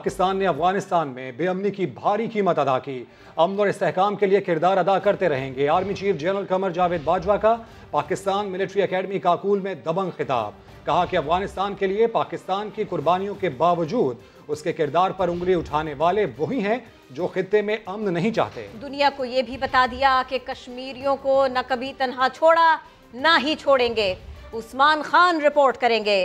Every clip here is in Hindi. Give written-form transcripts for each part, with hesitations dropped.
पाकिस्तान ने अफगानिस्तान में बेअमनी की भारी कीमत अदा की। अमन और इस्तेहकाम के लिए किरदार अदा करते रहेंगे। Army chief general Qamar Javed Bajwa का पाकिस्तान मिलिट्री एकेडमी काकूल में दबंग खिताब। कहा कि अफगानिस्तान के लिए पाकिस्तान की कुर्बानियों के बावजूद उसके किरदार पर उंगली उठाने वाले वही हैं जो खित्ते में अमन नहीं चाहते। दुनिया को यह भी बता दिया कि कश्मीरियों को न कभी तन्हा छोड़ा ना ही छोड़ेंगे। उस्मान खान रिपोर्ट करेंगे।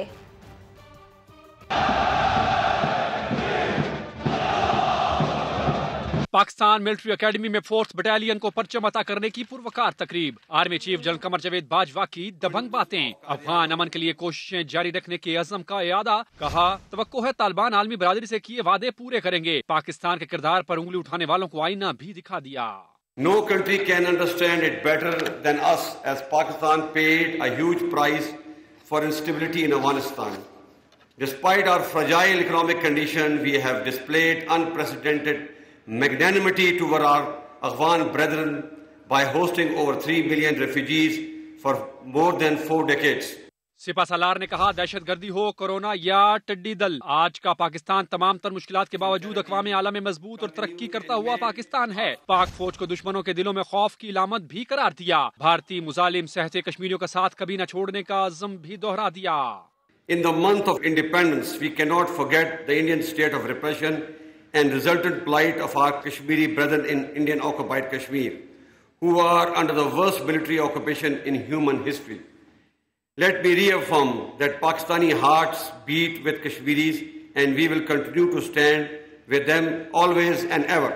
पाकिस्तान मिलिट्री एकेडमी में 4th बटालियन को परचम अता करने की पुरवकार तकरीब। Army chief general Qamar Javed Bajwa की दबंग बातें। अफगान अमन के लिए कोशिशें जारी रखने के अज़म का इरादा। कहा तवक्को है तालिबान आलमी बरादरी से किए वादे पूरे करेंगे। पाकिस्तान के किरदार पर उंगली उठाने वालों को आईना भी दिखा दिया। No country can understand it better than us as Pakistan paid a huge price for instability in Afghanistan. Despite our fragile economic condition, we have displayed unprecedented magnanimity toward our Afghan brethren by hosting over 3 million refugees for more than 4 decades. सिपा सालार ने कहा दहशतगर्दी हो, कोरोना या टिड्डी दल, आज का पाकिस्तान तमाम तर मुश्किलात के बावजूद अक़वाम आलम में मजबूत और तरक्की करता हुआ पाकिस्तान है। पाक फौज को दुश्मनों के दिलों में खौफ की इलामत भी करार दिया। भारतीय मुजालिम सहते कश्मीरियों का साथ कभी न छोड़ने का अज़म भी दोहरा दिया। In the month of independence, we cannot forget the Indian state of repression and resultant plight of our Kashmiri brethren in Indian occupied Kashmir, who are under the worst military occupation in human history. Let me reaffirm that Pakistani hearts beat with Kashmiris and we will continue to stand with them always and ever.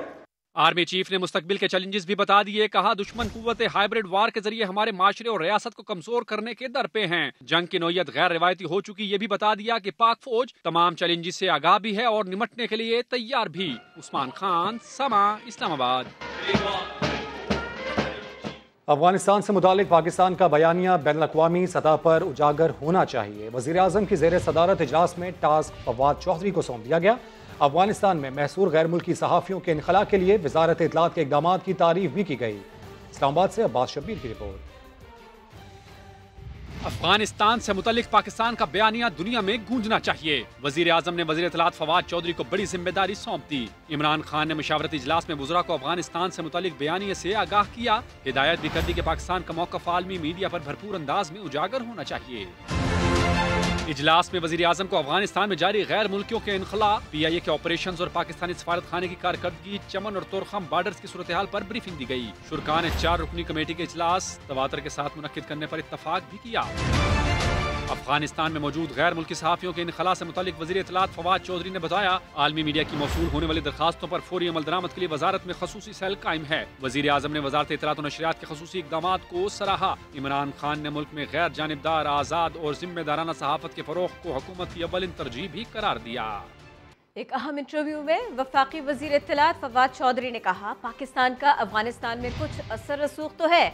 Army chief ने मुस्तकबिल के चैलेंजेस भी बता दिए। कहा दुश्मन कुव्वत हाइब्रिड वार के जरिए हमारे माशरे और रियासत को कमजोर करने के दर पे हैं। जंग की नौयत गैर रिवायती हो चुकी, ये भी बता दिया कि पाक फौज तमाम चैलेंजेस से आगाह भी है और निमटने के लिए तैयार भी। उस्मान खान, समा, इस्लामाबाद। अफगानिस्तान से मुतालिक पाकिस्तान का बयानिया बैनुल-अक़वामी सतह पर उजागर होना चाहिए। वज़ीर आज़म की ज़ेर सदारत इजलास में टास्क फवाद चौधरी को सौंप दिया गया। अफगानिस्तान में महसूर गैर मुल्की सहाफ़ियों के इनखला के लिए वज़ारत इत्तलात के इक़दाम की तारीफ भी की गई। इस्लामाबाद से अब्बास शब्बीर की रिपोर्ट। अफगानिस्तान से मुतल्लिक पाकिस्तान का बयानिया दुनिया में गूंजना चाहिए। वजीर आजम ने वजीर इत्तलात फवाद चौधरी को बड़ी जिम्मेदारी सौंप दी। इमरान खान ने मुशावरती इजलास में वज़रा को अफगानिस्तान से मुतल्लिक बयानिए से आगाह किया। हिदायत भी कर दी कि पाकिस्तान का मौक़िफ़ आलमी मीडिया पर भरपूर अंदाज में उजागर होना चाहिए। इजलास में वजीर आजम को अफगानिस्तान में जारी गैर मुल्कियों के इनखला, PIA के ऑपरेशंस और पाकिस्तानी सफारत खाने की कारकर्दगी, चमन और तोरखम बॉर्डर्स की सूरत हाल पर ब्रीफिंग दी गई। शुरकान ने 4 रुकनी कमेटी के इजलास तवातर के साथ मुनक्किद करने पर इत्तफाक भी किया। अफगानिस्तान में मौजूद गैर मुल्की सहाफ़ियों के इनखला से मुतालिक वज़ीर इत्तलात फवाद चौधरी ने बताया आलमी मीडिया की मौसूल होने वाली दरखास्तों पर फौरी अमल दरामद के लिए वजारत में खसूसी सेल कायम है। वज़ीर आज़म ने वजारत इत्तलात और नशरियात के खसूसी इक़दामात को सराहा। इमरान खान ने मुल्क में गैर जानिबदार, आज़ाद और जिम्मेदाराना सहाफ़त के फ़रोग़ को हुकूमत की अव्वलिन तरजीह भी करार दिया। एक अहम इंटरव्यू में वफाकी वज़ीर इत्तलात फवाद चौधरी ने कहा पाकिस्तान का अफगानिस्तान में कुछ असर रसूख तो है,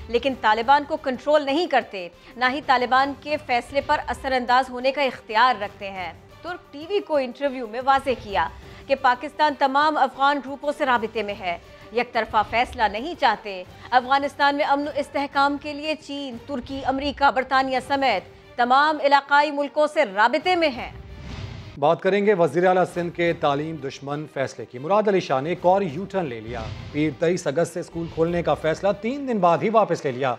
लेकिन तालिबान को कंट्रोल नहीं करते, ना ही तालिबान के फैसले पर असरअंदाज होने का इख्तियार रखते हैं। तुर्क TV को इंटरव्यू में वाज़ेह किया कि पाकिस्तान तमाम अफगान ग्रुपों से राबिते में है, एक तरफा फैसला नहीं चाहते। अफगानिस्तान में अमन इस्तेहकाम के लिए चीन, तुर्की, अमरीका, बरतानिया समेत तमाम इलाकाई मुल्कों से राबिते में है। बात करेंगे वज़ीर आला सिंध के तालीम दुश्मन फैसले की। मुराद अली शाह ने एक और यू टर्न ले लिया। पीर 23 अगस्त से स्कूल खोलने का फैसला 3 दिन बाद ही वापस ले लिया।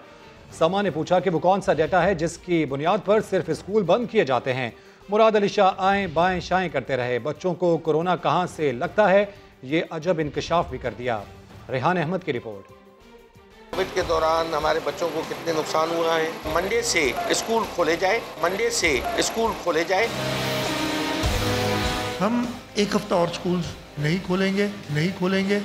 समा ने पूछा कि वो कौन सा डेटा है जिसकी बुनियाद पर सिर्फ स्कूल बंद किए जाते हैं। मुराद अली शाह आएँ बाएँ शाएँ करते रहे। बच्चों को कोरोना कहाँ से लगता है ये अजब इंकशाफ भी कर दिया। रेहान अहमद की रिपोर्ट। कोविड के दौरान हमारे बच्चों को कितने नुकसान हुआ है। मंडे से स्कूल खोले जाए, मंडे से स्कूल खोले जाए। हम एक हफ्ता और स्कूल नहीं खोलेंगे।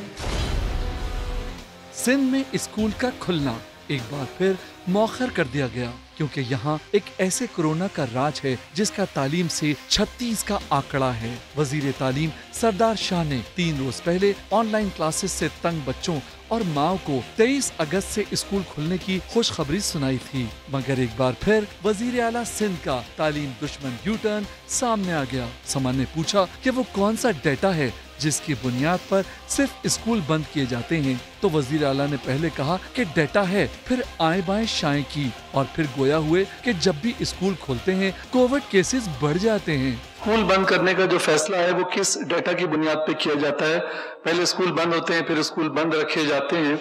सिंध में स्कूल का खुलना एक बार फिर मौखर कर दिया गया, क्योंकि यहाँ एक ऐसे कोरोना का राज है जिसका तालीम से 36 का आंकड़ा है। वजीर तालीम सरदार शाह ने 3 रोज पहले ऑनलाइन क्लासेस से तंग बच्चों और माओ को 23 अगस्त से स्कूल खुलने की खुशखबरी सुनाई थी, मगर एक बार फिर वजीर आला सिंध का तालीम दुश्मन यू टर्न सामने आ गया। समान ने पूछा कि वो कौन सा डेटा है जिसकी बुनियाद पर सिर्फ स्कूल बंद किए जाते हैं, तो वजीर आला ने पहले कहा कि डेटा है, फिर आए बाएं शाएं की और फिर गोया हुए कि जब भी स्कूल खोलते हैं कोविड केसेस बढ़ जाते हैं। स्कूल बंद करने का जो फैसला है वो किस डेटा की बुनियाद पे किया जाता है? पहले स्कूल बंद होते हैं, फिर स्कूल बंद रखे जाते हैं,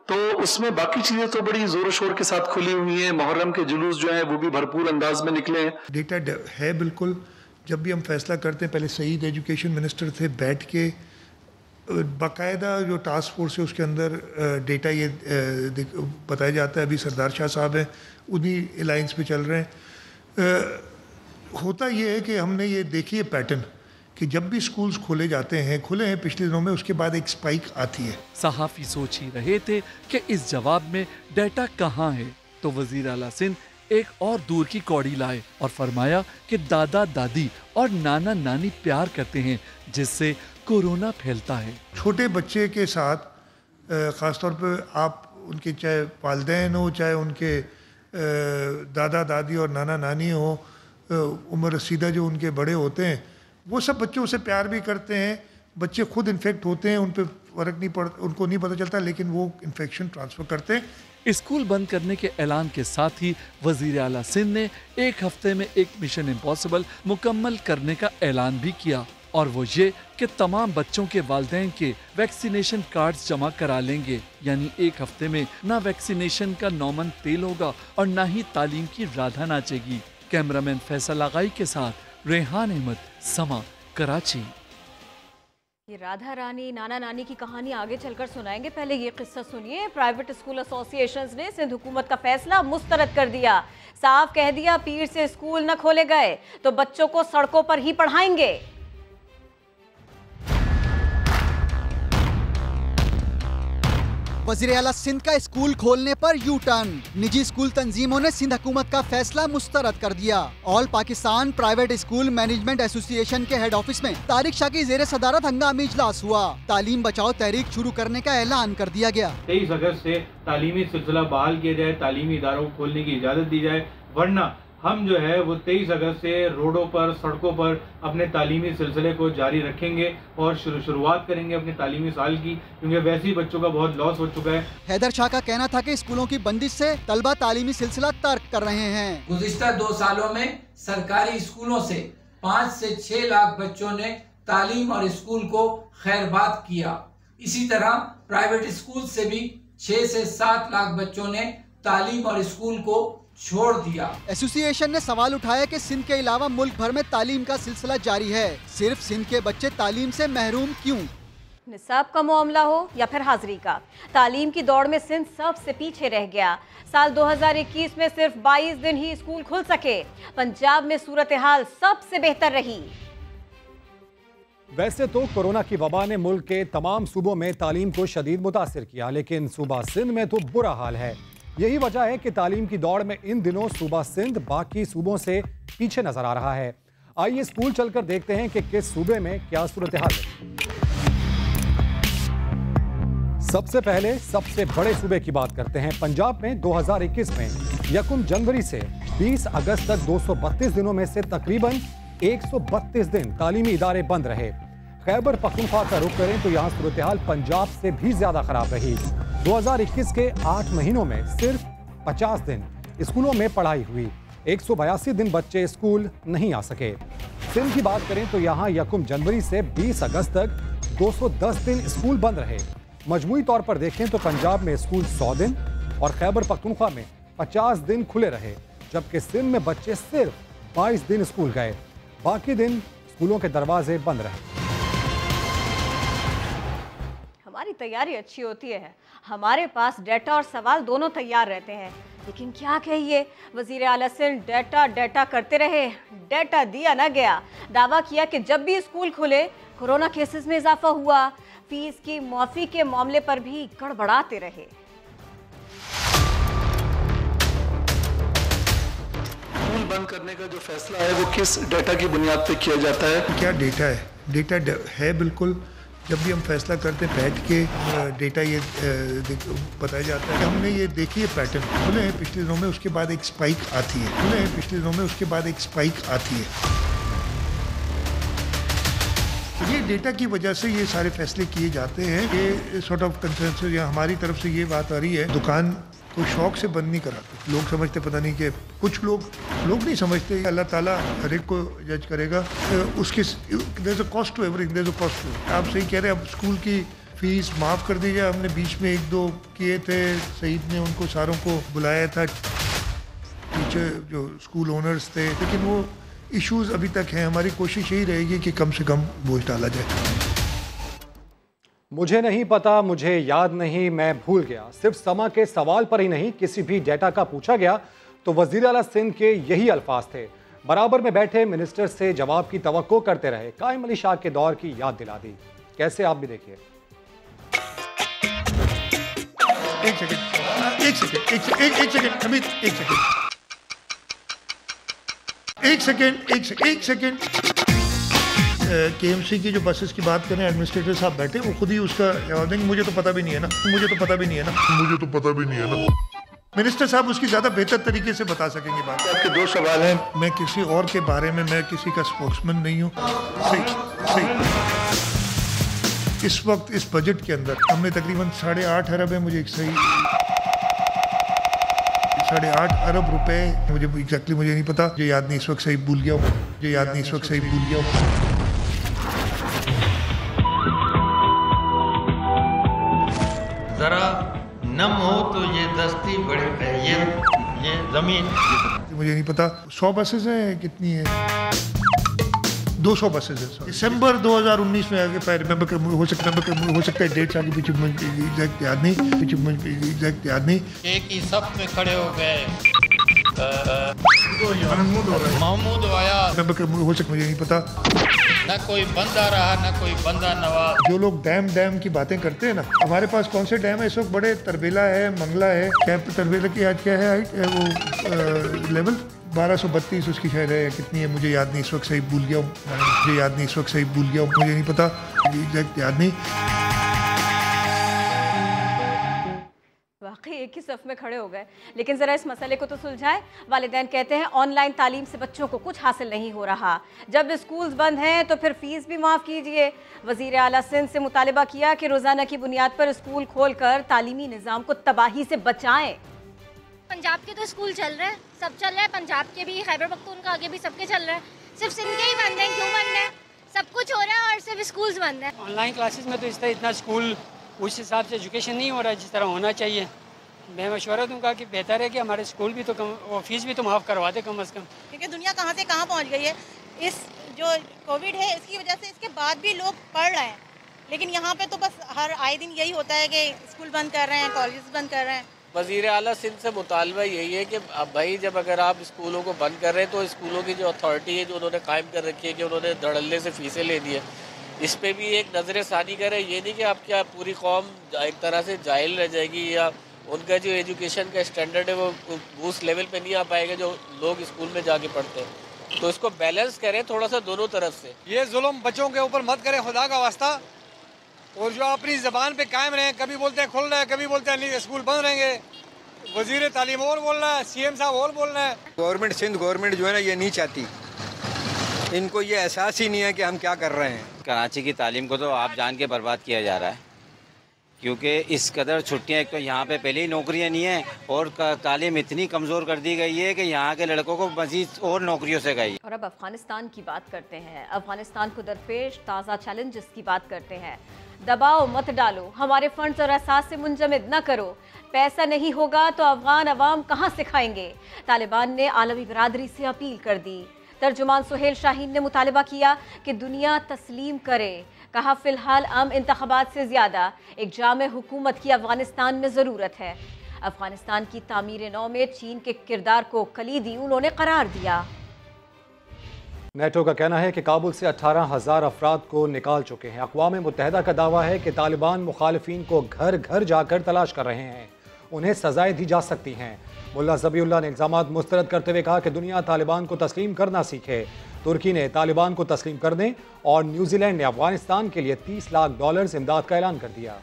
तो उसमें बाकी चीजें तो बड़ी जोर शोर के साथ खुली हुई हैं। मुहर्रम के जुलूस जो हैं वो भी भरपूर अंदाज में निकले हैं। डेटा है बिल्कुल। जब भी हम फैसला करते हैं, पहले सईद एजुकेशन मिनिस्टर थे, बैठ के बाकायदा जो टास्क फोर्स है उसके अंदर डेटा ये बताया जाता है। अभी सरदार शाह साहब हैं, उन्हीं लाइन्स पे चल रहे हैं। होता ये है कि हमने ये देखी है पैटर्न कि जब भी स्कूल्स खोले जाते हैं, खुले हैं पिछले दिनों में, उसके बाद एक स्पाइक आती है। सहाफी सोच ही रहे थे कि इस जवाब में डेटा कहाँ है, तो वजीर आला सिंध एक और दूर की कौड़ी लाए और फरमाया कि दादा दादी और नाना नानी प्यार करते हैं, जिससे कोरोना फैलता है। छोटे बच्चे के साथ ख़ासतौर पर आप उनके चाहे वालिदैन हो, चाहे उनके दादा दादी और नाना नानी हो, उम्र रसीदा जो उनके बड़े होते हैं, वो सब बच्चों से प्यार भी करते हैं। बच्चे खुद इन्फेक्ट होते हैं, उन पर फ़र्क नहीं पड़ता, उनको नहीं पता चलता, लेकिन वो इन्फेक्शन ट्रांसफ़र करते हैं। स्कूल बंद करने के ऐलान के साथ ही वजीर आला सिंध ने एक हफ्ते में एक मिशन इम्पॉसिबल मुकम्मल करने का ऐलान भी किया, और वो ये कि तमाम बच्चों के वालिदैन के वैक्सीनेशन कार्ड्स जमा करा लेंगे। यानी एक हफ्ते में ना वैक्सीनेशन का नौमन तेल होगा और ना ही तालीम की राधा नाचेगी। कैमरामैन फैसल आगाई के साथ रेहान अहमद, समा, कराची। ये राधा रानी नाना नानी की कहानी आगे चलकर सुनाएंगे, पहले ये किस्सा सुनिए। प्राइवेट स्कूल एसोसिएशंस ने सिंध हुकूमत का फैसला मुस्तरद कर दिया। साफ कह दिया, पीर से स्कूल न खोले गए तो बच्चों को सड़कों पर ही पढ़ाएंगे। वज़ीर आला सिंध का स्कूल खोलने पर यू टर्न। निजी स्कूल तंजीमों ने सिंध हुकूमत का फैसला मुस्तरद कर दिया। All Pakistan private school management association के हेड ऑफिस में तारिक शाह की जेर सदारत हंगामी इजलास हुआ। तालीम बचाओ तहरीक शुरू करने का ऐलान कर दिया गया। 23 अगस्त से तालीमी सिलसिला बहाल किया जाए, तालीमी इदारों को खोलने की इजाज़त दी जाए, वरना हम जो है वो 23 अगस्त से रोडों पर, सड़कों पर अपने तालीमी सिलसिले को जारी रखेंगे और शुरुआत करेंगे अपने तालीमी साल की, क्योंकि वैसे ही बच्चों का बहुत लॉस हो चुका है। हैदर शाह का कहना था कि स्कूलों की बंदिश से तलबा तालीमी सिलसिला तर्क कर रहे हैं। गुज़िश्ता 2 सालों में सरकारी स्कूलों से 5 से 6 लाख बच्चों ने तालीम और स्कूल को खैरबाद किया। इसी तरह प्राइवेट स्कूल से भी 6 से 7 लाख बच्चों ने तालीम और स्कूल को छोड़ दिया। एसोसिएशन ने सवाल उठाया कि सिंध के अलावा मुल्क भर में तालीम का सिलसिला जारी है, सिर्फ सिंध के बच्चे तालीम से महरूम क्यों? निसाब का मामला हो या फिर हाजिरी का, तालीम की दौड़ में सिंध सबसे पीछे रह गया। साल 2021 में सिर्फ 22 दिन ही स्कूल खुल सके। पंजाब में सूरत हाल सबसे बेहतर रही। वैसे तो कोरोना की वबा ने मुल्क के तमाम सूबों में तालीम को शदीद मुतासिर किया, लेकिन सूबा सिंध में तो बुरा हाल है। यही वजह है कि तालीम की दौड़ में इन दिनों सूबा सिंध बाकी सूबों से पीछे नजर आ रहा है। आइए स्कूल चलकर देखते हैं कि किस सूबे में क्या सूरत हाल है। सबसे पहले सबसे बड़े सूबे की बात करते हैं। पंजाब में 2021 में 1 जनवरी से 20 अगस्त तक 232 दिनों में से तकरीबन 132 दिन तालीमी इदारे बंद रहे। खैबर पख्तूनख्वा का रुख करें तो यहाँ सूरत हाल पंजाब से भी ज्यादा खराब रही। 2021 के 8 महीनों में सिर्फ 50 दिन स्कूलों में पढ़ाई हुई, 182 दिन बच्चे स्कूल नहीं आ सके। सिंध की बात करें तो यहाँ 1 जनवरी से 20 अगस्त तक 210 दिन स्कूल बंद रहे। मजमूई तौर पर देखें तो पंजाब में स्कूल 100 दिन और खैबर पख्तूनख्वा में 50 दिन खुले रहे, जबकि सिंध में बच्चे सिर्फ 22 दिन स्कूल गए, बाकी दिन स्कूलों के दरवाजे बंद रहे। हमारी तैयारी अच्छी होती है, हमारे पास डेटा और सवाल दोनों तैयार रहते हैं, लेकिन क्या कहिए, वजीर आला सिंध डेटा करते रहे, डेटा दिया ना गया। दावा किया कि जब भी स्कूल खुले कोरोना केसेस में इजाफा हुआ, फीस की माफी के मामले पर भी गड़बड़ाते रहे। स्कूल बंद करने का जो फैसला है वो किस डेटा की बुनियाद पे किया जाता है? क्या डेटा है? डेटा है बिल्कुल। जब भी हम फैसला करते हैं बैठ के डेटा ये बताया जाता है कि हमने ये देखी है पैटर्न, खुले हैं पिछले दिनों में, उसके बाद एक स्पाइक आती है, खुले हैं पिछले दिनों में, उसके बाद एक स्पाइक आती है। ये डेटा की वजह से ये सारे फैसले किए जाते हैं। ये सॉर्ट ऑफ कंसेंसस या हमारी तरफ से ये बात आ रही है, दुकान को शौक से बंद नहीं कराते। लोग समझते पता नहीं कि कुछ लोग नहीं समझते, अल्लाह ताला हर एक को जज करेगा। उसके there is a cost to everything, there is a cost to. आप सही कह रहे हैं, अब स्कूल की फीस माफ़ कर दी जाए। हमने बीच में 1-2 किए थे, सईद ने उनको सारों को बुलाया था, टीचर जो स्कूल ओनर्स थे, लेकिन वो इश्यूज अभी तक हैं। हमारी कोशिश यही रहेगी कि कम से कम बोझ डाला जाए। मुझे नहीं पता, मुझे याद नहीं, मैं भूल गया, सिर्फ समा के सवाल पर ही नहीं किसी भी डेटा का पूछा गया तो वज़ीर आला सिंध के यही अल्फाज थे। बराबर में बैठे मिनिस्टर से जवाब की तवक्को करते रहे। कायम अली शाह के दौर की याद दिला दी। कैसे, आप भी देखिए। एक सेकेंड KMC की जो बसेस की बात करें, एडमिनिस्ट्रेटर साहब बैठे, वो खुद ही उसका जवाब देंगे। मुझे तो पता भी नहीं है ना। मिनिस्टर साहब उसकी ज्यादा बेहतर तरीके से बता सकेंगे बात। आपके 2 सवाल हैं। मैं किसी और के बारे में, मैं किसी का स्पोक्समैन नहीं हूँ। सही। इस वक्त इस बजट के अंदर हमने तकरीबन 8.5 अरब है, मुझे 8.5 अरब रुपए, मुझे एग्जैक्टली मुझे नहीं पता, मुझे याद नहीं, इस वक्त सही भूल गया हूँ। जरा नम हो तो ये दस्ती बड़ी है, ये जमीन, मुझे नहीं पता। 100 बसेस हैं, कितनी है? 200 बसेस है। दिसंबर 2019 में आगे हो सकता है डेट्स आगे पीछे एग्जैक्ट याद नहीं। एक ही सब में खड़े हो गए, महमूद आया, हो सकता मुझे नहीं पता। न कोई बंदा रहा, न कोई बंदा नवाज। जो लोग डैम की बातें करते हैं ना, हमारे पास कौन से डैम है इस वक्त? बड़े तरबेला है, मंगला है। क्या तरबेला की आज क्या है हाइट, वो लेवल 1232 उसकी शायद है, कितनी है मुझे याद नहीं, इस वक्त सही भूल गया हूँ। मुझे नहीं पता, एग्जैक्ट याद नहीं। वाकई एक ही सफ में खड़े हो गए। लेकिन ज़रा इस मसले को तो सुलझाए। वालिदैन कहते हैं ऑनलाइन तालीम से बच्चों को कुछ हासिल नहीं हो रहा। जब स्कूल्स बंद हैं तो फिर फीस भी माफ़ कीजिए। वज़ीर आला सिंध से मुतालबा किया कि रोज़ाना की बुनियाद पर स्कूल खोलकर तालीमी निज़ाम को तबाही से बचाएं। पंजाब के तो स्कूल चल रहे हैं, सब चल रहा है, पंजाब के भी, खैबर पख्तूनख्वा आगे भी सबके चल रहे हैं, सिर्फ सिंध के ही बंद हैं। क्यों बंद है? सब कुछ हो रहा है और सिर्फ स्कूल्स बंद है। ऑनलाइन क्लासेस में तो इस तरह इतना स्कूल उस हिसाब से एजुकेशन नहीं हो रहा है जिस तरह होना चाहिए। मैं मशवरा दूंगा कि बेहतर है कि हमारे स्कूल भी तो कम और फीस भी तो माफ़ करवा दे कम अज़ कम, क्योंकि दुनिया कहाँ से कहाँ पहुँच गई है। इस जो कोविड है इसकी वजह से, इसके बाद भी लोग पढ़ रहे हैं, लेकिन यहाँ पे तो बस हर आए दिन यही होता है कि स्कूल बंद कर रहे हैं, कॉलेज बंद कर रहे हैं। वज़ीर आला सिंध से मुतालबा यही है कि अब भाई जब अगर आप स्कूलों को बंद कर रहे हैं तो स्कूलों की जो अथॉरिटी है जो उन्होंने कायम कर रखी है कि उन्होंने धड़ल्ले से फीसें ले दी है, इस पर भी एक नज़र सानी करें। ये नहीं कि आप क्या पूरी कौम एक तरह से जाहिल रह जाएगी या उनका जो एजुकेशन का स्टैंडर्ड है वो उस लेवल पे नहीं आ पाएगा जो लोग स्कूल में जाके पढ़ते हैं। तो इसको बैलेंस करें थोड़ा सा दोनों तरफ से। ये जुल्म बच्चों के ऊपर मत करें खुदा का वास्ता, और जो अपनी ज़बान पे कायम रहें। कभी बोलते हैं खुल रहे हैं, कभी बोलते हैं नहीं स्कूल बंद रहेंगे। वज़ीर तालीम और बोल रहा है, CM साहब और बोल रहे हैं। गवर्नमेंट सिंध गवर्नमेंट जो है ना ये नहीं चाहती, इनको ये एहसास ही नहीं है कि हम क्या कर रहे हैं। कराची की तालीम को तो आप जान के बर्बाद किया जा रहा है, क्योंकि इस कदर छुट्टियाँ, एक तो यहाँ पे पहले ही नौकरियाँ नहीं हैं और तालीम इतनी कमज़ोर कर दी गई है कि यहाँ के लड़कों को मज़ीद और नौकरियों से गई। और अब अफगानिस्तान की बात करते हैं। अफगानिस्तान को दरपेश ताज़ा चैलेंजेस की बात करते हैं। दबाव मत डालो, हमारे फंड्स और असास से मुंजमद न करो। पैसा नहीं होगा तो अफगान अवाम कहाँ से खाएंगे? तालिबान ने आलमी बरादरी से अपील कर दी। तर्जुमान सुहेल शाहीन ने मुतालबा किया कि दुनिया तस्लीम करे। कहा फिलहाल आम इंतखाबात से ज़्यादा एक जामे हुकूमत की अफगानिस्तान में ज़रूरत है। अफगानिस्तान की तामीर नौ में चीन के किरदार को कलीदी उन्होंने करार दिया। नेटो का कहना है कि काबुल से 18,000 अफराद को निकाल चुके हैं। अक़वाम मुत्तहिदा का दावा है कि तालिबान मुखालिफिन को घर घर जाकर तलाश कर रहे हैं, उन्हें सजाएं दी जा सकती हैं। मुल्ला ज़बीउल्लाह ने इल्ज़ामात मुस्तरद करते हुए कहा कि दुनिया तालिबान को तस्लीम करना सीखे। तुर्की ने तालिबान को तस्लीम करने और न्यूजीलैंड ने अफगानिस्तान के लिए $30 लाख इमदाद का ऐलान कर दिया।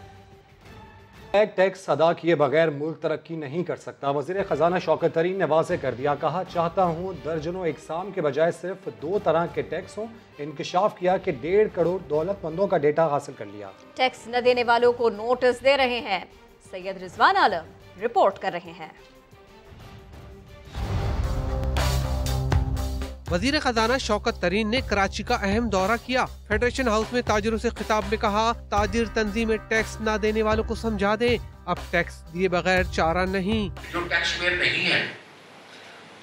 टैक्स अदा किए बगैर मुल्क तरक्की नहीं कर सकता। वज़ीर ख़जाना शौकत तरीन ने वाज़ेह कर दिया, कहा चाहता हूँ दर्जनों इकसाम के बजाय सिर्फ 2 तरह के टैक्स हों। इंकशाफ किया कि 1.5 करोड़ दौलतमंदों का डेटा हासिल कर लिया। टैक्स न देने वालों को नोटिस दे रहे हैं। सैयद रिजवान आलम रिपोर्ट कर रहे हैं। वजीर खजाना शौकत तरीन ने कराची का अहम दौरा किया। फेडरेशन हाउस में ताजिरों से खिताब में कहा, ताजिर तंजीमें टैक्स न देने वालों को समझा दें, अब टैक्स दिए बगैर चारा नहीं। जो टैक्स पेयर नहीं है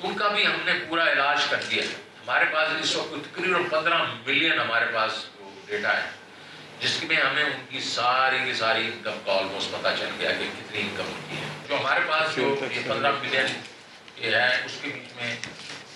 उनका भी हमने पूरा इलाज कर दिया। हमारे पास इस वक्त तकरीबन 15 मिलियन हमारे पास डेटा है, जिसमें हमें उनकी सारी की सारी इनकम का ऑलमोस्ट पता चल गया कि कितनी इनकम उनकी है। जो हमारे पास जो 15 मिलियन ये है, उसके बीच में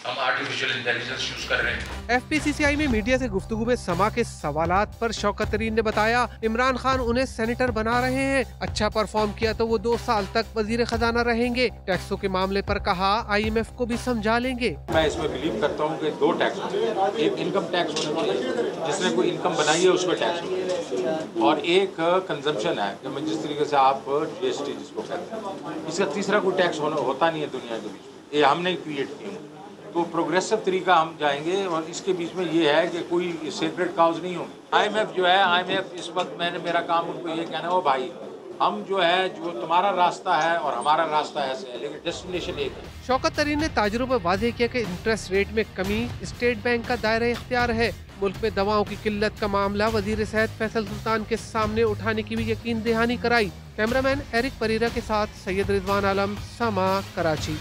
हम आर्टिफिशियल इंटेलिजेंस यूज कर रहे हैं। FPCCI में मीडिया से गुफ्तगू में समा के सवालात पर शौकत तरीन ने बताया, इमरान खान उन्हें सेनेटर बना रहे हैं, अच्छा परफॉर्म किया तो वो 2 साल तक वजीर खजाना रहेंगे। टैक्सों के मामले पर कहा, IMF को भी समझा लेंगे। मैं इसमें बिलीव करता हूँ कि 2 टैक्स होने चाहिए। एक इनकम टैक्स होना चाहिए, जिसने कोई इनकम बनाई है उसमें टैक्स होना चाहिए, और एक कंजम्पशन है जिस तरीके से आप GST जिसको कहते हैं, इसका तीसरा कोई टैक्स होता नहीं है दुनिया के बीच में, ये हमने क्रिएट किया। तो प्रोग्रेसिव तरीका हम जाएंगे, और इसके बीच में ये है कि कोई सेक्रेट काउज नहीं होगी। IMF जो है, IMF इस वक्त मेरा काम उनको ये कहना है, वो भाई हम जो है, जो तुम्हारा रास्ता है और हमारा रास्ता ऐसे है, लेकिन डेस्टिनेशन एक है। शौकत तरीन ने ताजिरों पर वादे किया कि इंटरेस्ट रेट में कमी स्टेट बैंक का दायरा इख्तियार है। मुल्क में दवाओं की किल्लत का मामला वजीर सेहत फैसल सुल्तान के सामने उठाने की भी यकीन दहानी कराई। कैमरामैन एरिक परीरा के साथ सैयद रिजवान आलम, समा, कराची।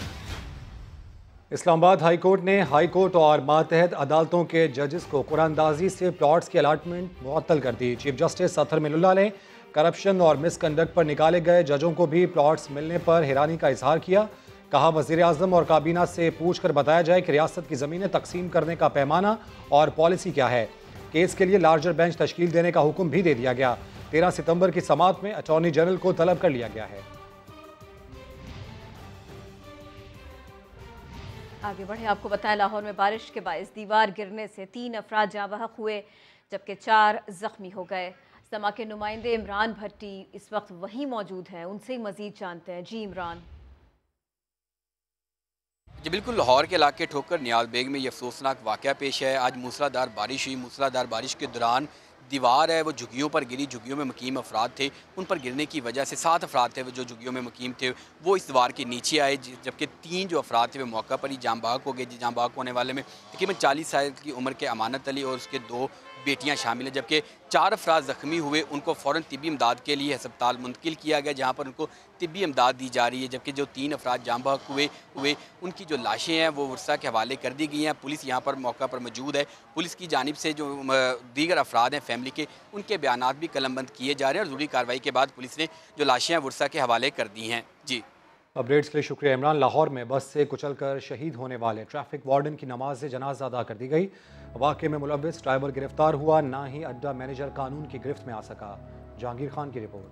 इस्लामाबाद हाई कोर्ट ने हाई कोर्ट और मातहत अदालतों के जजेस को कुरानंदाजी से प्लॉट्स की अलाटमेंट मुअत्तल कर दी। चीफ जस्टिस अतहर मिनुल्लाह ने करप्शन और मिसकंडक्ट पर निकाले गए जजों को भी प्लॉट्स मिलने पर हैरानी का इजहार किया। कहा, वज़ीर आज़म और काबीना से पूछ कर बताया जाए कि रियासत की ज़मीनें तकसीम करने का पैमाना और पॉलिसी क्या है। केस के लिए लार्जर बेंच तश्कील देने का हुक्म भी दे दिया गया। 13 सितंबर की समाअत में अटॉर्नी जनरल को तलब कर लिया गया है। आगे बढ़े, आपको बताया लाहौर में बारिश के बायस दीवार गिरने से 3 अफराद जाँ बहक हुए, जबकि 4 जख्मी हो गए। समा के नुमाइंदे इमरान भट्टी इस वक्त वहीं मौजूद हैं, उनसे मजीद जानते हैं। जी इमरान। जी बिल्कुल, लाहौर के इलाके ठोकर नियाल बेग में ये अफसोसनाक वाक़या पेश है। आज मूसलाधार बारिश हुई। मूसलाधार बारिश के दौरान दीवार है वो झुग्गियों पर गिरी। झुग्गियों में मुकीम अफराद थे, उन पर गिरने की वजह से 7 अफराद थे जो झुग्गियों में मुकीम थे, वो इस दीवार के नीचे आए, जबकि 3 जो अफराद थे वो मौका पर ही जाँ बहक हो गए। जाँ बहक होने वाले में तकरीबन 40 साल की उम्र के अमानत अली और उसके 2 बेटियां शामिल हैं, जबकि 4 अफराद ज़ख्मी हुए। उनको फ़ौरन तिब्बी इमदाद के लिए अस्पताल मुंतकिल किया गया, जहाँ पर उनको तिब्बी इमदाद दी जा रही है। जबकि जो 3 अफराद जाँ बहक हुए उनकी जो लाशें हैं वो वर्सा के हवाले कर दी गई हैं। पुलिस यहाँ पर मौका पर मौजूद है। पुलिस की जानिब से जो दीगर अफराद हैं फैमिली के, उनके बयानात भी कलमबंद किए जा रहे हैं और ज़रूरी कार्रवाई के बाद पुलिस ने जो लाशें हैं वर्सा के हवाले कर दी हैं। जी अपडेट्स के लिए शुक्रिया इमरान। लाहौर में बस से कुचलकर शहीद होने वाले ट्रैफिक वार्डन की नमाज जनाजा अदा कर दी गई। वाक़े में मुलव्विस ड्राइवर गिरफ्तार हुआ, ना ही अड्डा मैनेजर कानून की गिरफ्त में आ सका। जहांगीर खान की रिपोर्ट।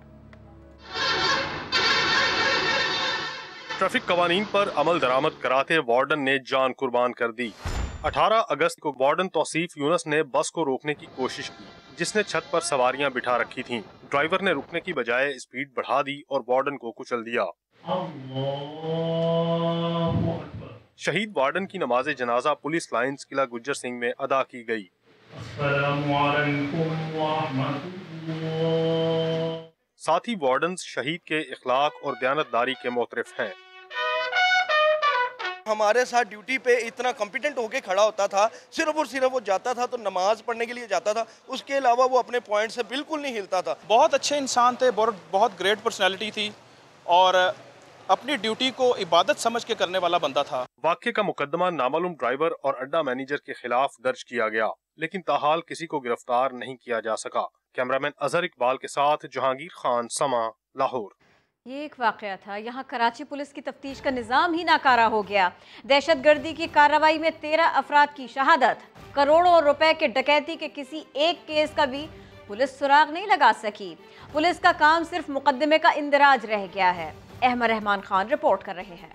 ट्रैफिक कवानीन पर अमल दरामद कराते वार्डन ने जान कुर्बान कर दी। 18 अगस्त को वार्डन तौसीफ यूनुस ने बस को रोकने की कोशिश की, जिसने छत पर सवारियां बिठा रखी थीं। ड्राइवर ने रुकने की बजाय स्पीड बढ़ा दी और वार्डन को कुचल दिया। शहीद वार्डन की नमाज जनाजा पुलिस लाइन्स किला गुज्जर सिंह में अदा की गई। साथ ही वार्डन शहीद के इखलाक और दयानतदारी के मोतरफ हैं। हमारे साथ ड्यूटी पे इतना कॉम्पिटेंट होके खड़ा होता था, सिर्फ और सिर्फ वो जाता था तो नमाज पढ़ने के लिए जाता था, उसके अलावा वो अपने पॉइंट से बिल्कुल नहीं हिलता था। बहुत अच्छे इंसान थे, बहुत ग्रेट पर्सनैलिटी थी और अपनी ड्यूटी को इबादत समझ के करने वाला बंदा था। वाक़े का मुकदमा नामालूम ड्राइवर और अड्डा मैनेजर के खिलाफ दर्ज किया गया, लेकिन ताहाल किसी को गिरफ्तार नहीं किया जा सका। कैमरामैन अजहर इकबाल के साथ जहांगीर खान, समा, लाहौर। ये एक वाकया था। यहाँ कराची पुलिस की तफ्तीश का निज़ाम ही नाकारा हो गया। दहशतगर्दी की कार्रवाई में 13 अफराद की शहादत। करोड़ों रुपए के डकैती के किसी एक केस का भी पुलिस सुराग नहीं लगा सकी। पुलिस का काम सिर्फ मुकदमे का इंदराज रह गया है। अहमद रहमान खान रिपोर्ट कर रहे हैं।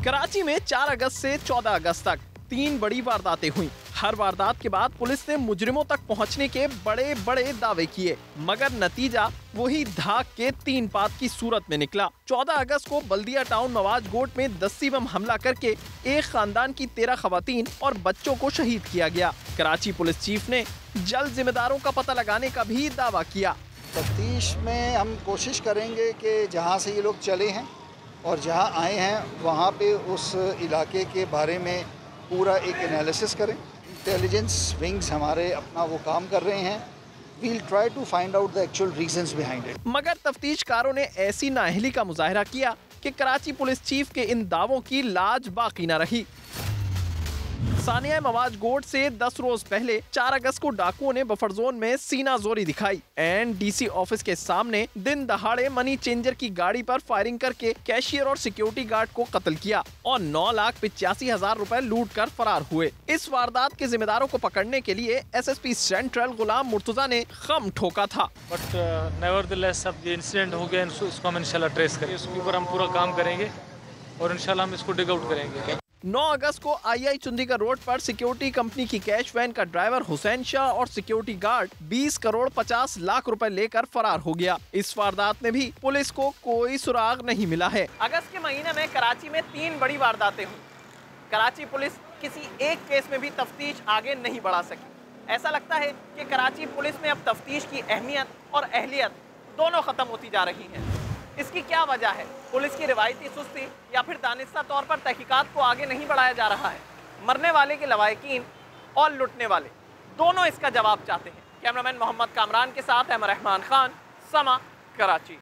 कराची में 4 अगस्त से 14 अगस्त तक 3 बड़ी वारदातें हुई। हर वारदात के बाद पुलिस ने मुजरिमों तक पहुंचने के बड़े बड़े दावे किए, मगर नतीजा वही धाक के 3 पात की सूरत में निकला। 14 अगस्त को बल्दिया टाउन मवाज गोट में 10 बम हमला करके एक खानदान की 13 खवातीन और बच्चों को शहीद किया गया। कराची पुलिस चीफ ने जल्द जिम्मेदारों का पता लगाने का भी दावा किया। तफ्तीश में हम कोशिश करेंगे कि जहाँ से ये लोग चले हैं और जहाँ आए हैं वहाँ पे उस इलाके के बारे में पूरा एक एनालिसिस करें। इंटेलिजेंस विंग्स हमारे अपना वो काम कर रहे हैं। We'll try to find out the actual reasons behind it. मगर तफ्तीशकारों ने ऐसी नाअहली का मुजाहरा किया कि कराची पुलिस चीफ के इन दावों की लाज बाकी न रही। सानिया मवाज गोट से 10 रोज पहले 4 अगस्त को डाकुओं ने बफर जोन में सीना जोरी दिखाई एंड डीसी ऑफिस के सामने दिन दहाड़े मनी चेंजर की गाड़ी पर फायरिंग करके कैशियर और सिक्योरिटी गार्ड को कत्ल किया और 9,85,000 रुपए लूट कर फरार हुए। इस वारदात के जिम्मेदारों को पकड़ने के लिए एसएसपी सेंट्रल गुलाम मुर्तजा ने खम ठोका था। बट नेवरदलेस अब ये इंसिडेंट हो गया, इसको हम इंशाल्लाह ट्रेस करेंगे, इसके ऊपर हम पूरा काम करेंगे और इंशाल्लाह हम इसको डिग आउट करेंगे। 9 अगस्त को आई चंडीगढ़ रोड पर सिक्योरिटी कंपनी की कैश वैन का ड्राइवर हुसैन शाह और सिक्योरिटी गार्ड 20 करोड़ 50 लाख रुपए लेकर फरार हो गया। इस वारदात में भी पुलिस को कोई सुराग नहीं मिला है। अगस्त के महीने में कराची में 3 बड़ी वारदातें हुई। कराची पुलिस किसी एक केस में भी तफ्तीश आगे नहीं बढ़ा सकी। ऐसा लगता है कि कराची पुलिस में अब तफ्तीश की अहमियत और अहलियत दोनों खत्म होती जा रही है। इसकी क्या वजह है? पुलिस की रिवायती सुस्ती या फिर दानिस्ता तौर पर तहकीकात को आगे नहीं बढ़ाया जा रहा है? मरने वाले के लवाहिकीन और लुटने वाले दोनों इसका जवाब चाहते हैं। कैमरामैन मोहम्मद कामरान के साथ अहमद रहमान खान, समा, कराची।